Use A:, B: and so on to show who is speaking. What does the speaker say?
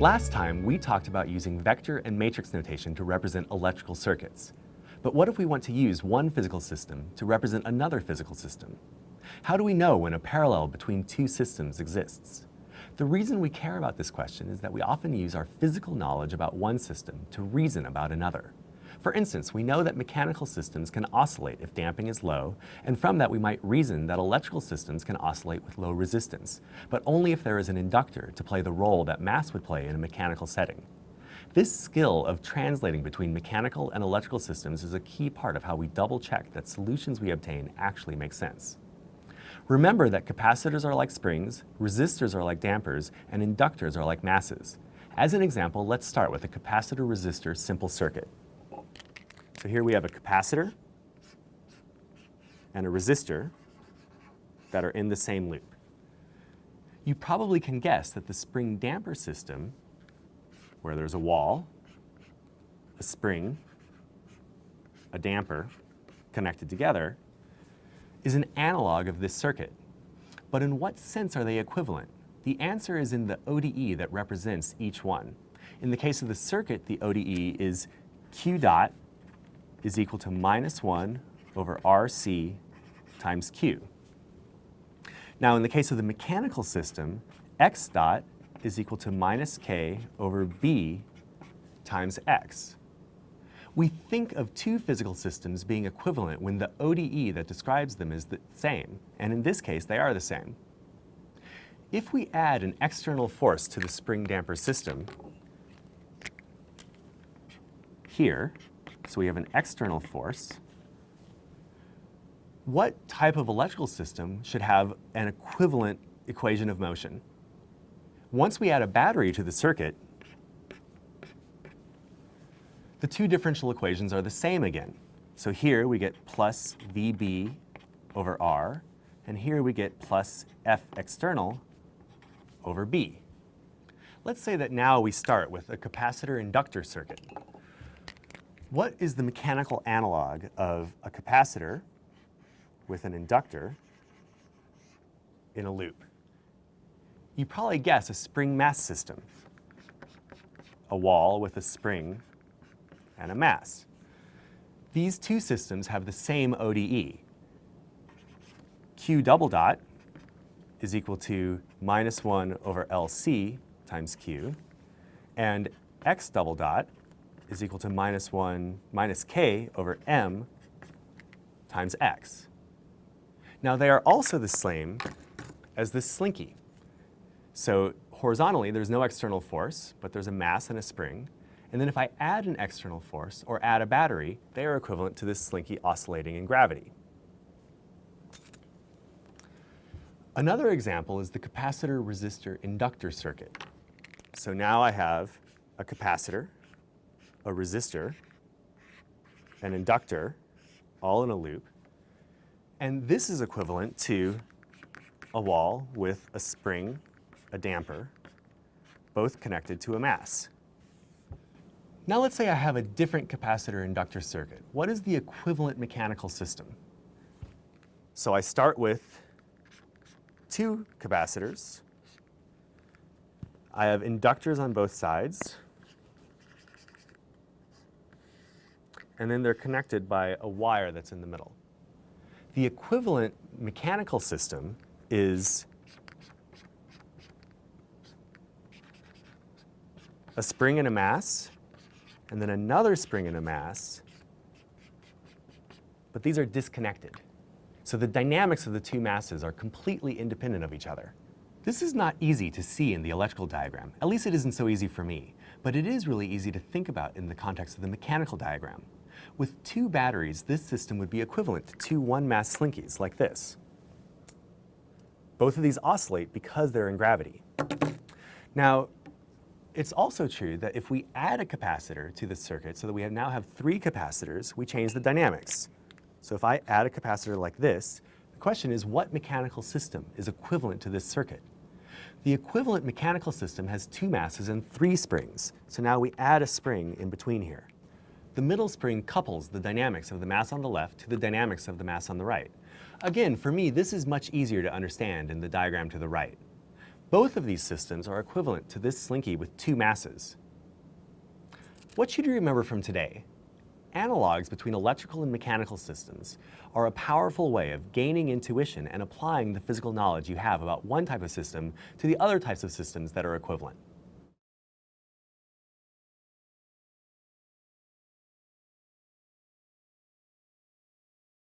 A: Last time, we talked about using vector and matrix notation to represent electrical circuits. But what if we want to use one physical system to represent another physical system? How do we know when a parallel between two systems exists? The reason we care about this question is that we often use our physical knowledge about one system to reason about another. For instance, we know that mechanical systems can oscillate if damping is low, and from that we might reason that electrical systems can oscillate with low resistance, but only if there is an inductor to play the role that mass would play in a mechanical setting. This skill of translating between mechanical and electrical systems is a key part of how we double-check that solutions we obtain actually make sense. Remember that capacitors are like springs, resistors are like dampers, and inductors are like masses. As an example, let's start with a capacitor-resistor simple circuit. So here we have a capacitor and a resistor that are in the same loop. You probably can guess that the spring damper system, where there's a wall, a spring, a damper connected together, is an analog of this circuit. But in what sense are they equivalent? The answer is in the ODE that represents each one. In the case of the circuit, the ODE is Q dot is equal to -1 over RC times Q. Now, in the case of the mechanical system, X dot is equal to -K over B times X. We think of two physical systems being equivalent when the ODE that describes them is the same, and in this case, they are the same. If we add an external force to the spring damper system here, so we have an external force, what type of electrical system should have an equivalent equation of motion? Once we add a battery to the circuit, the two differential equations are the same again. So here we get plus VB over R, and here we get plus F external over B. Let's say that now we start with a capacitor-inductor circuit. What is the mechanical analog of a capacitor with an inductor in a loop? You probably guess a spring-mass system, a wall with a spring and a mass. These two systems have the same ODE. Q double dot is equal to -1 over LC times Q, and X double dot is equal to -K over M times X. Now they are also the same as this slinky. So horizontally, there's no external force, but there's a mass and a spring. And then if I add an external force or add a battery, they are equivalent to this slinky oscillating in gravity. Another example is the capacitor-resistor-inductor circuit. So now I have a capacitor, a resistor, an inductor, all in a loop. And this is equivalent to a wall with a spring, a damper, both connected to a mass. Now let's say I have a different capacitor-inductor circuit. What is the equivalent mechanical system? So I start with two capacitors. I have inductors on both sides. And then they're connected by a wire that's in the middle. The equivalent mechanical system is a spring and a mass, and then another spring and a mass, but these are disconnected. So the dynamics of the two masses are completely independent of each other. This is not easy to see in the electrical diagram. At least it isn't so easy for me, but it is really easy to think about in the context of the mechanical diagram. With two batteries, this system would be equivalent to two one-mass slinkies like this. Both of these oscillate because they're in gravity. Now, it's also true that if we add a capacitor to the circuit so that we now have three capacitors, we change the dynamics. So if I add a capacitor like this, the question is what mechanical system is equivalent to this circuit? The equivalent mechanical system has two masses and three springs. So now we add a spring in between here. The middle spring couples the dynamics of the mass on the left to the dynamics of the mass on the right. Again, for me, this is much easier to understand in the diagram to the right. Both of these systems are equivalent to this slinky with two masses. What should you remember from today? Analogs between electrical and mechanical systems are a powerful way of gaining intuition and applying the physical knowledge you have about one type of system to the other types of systems that are equivalent.